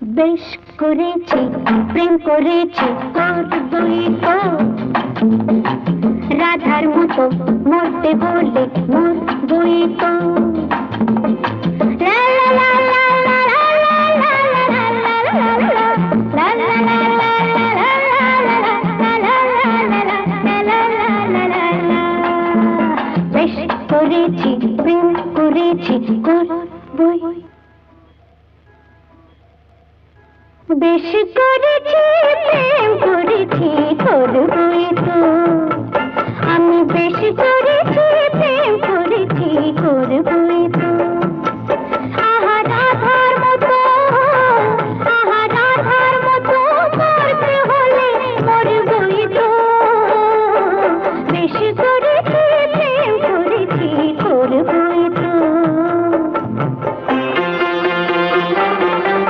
বেশ করেছি, প্রেম করেছি, করবই তো। রাধার মতো মরতে বলে মরবই তো। বেশ করেছি, প্রেম করেছি, করবই। বেশ করেছি, প্রেম করেছি, করবই তো।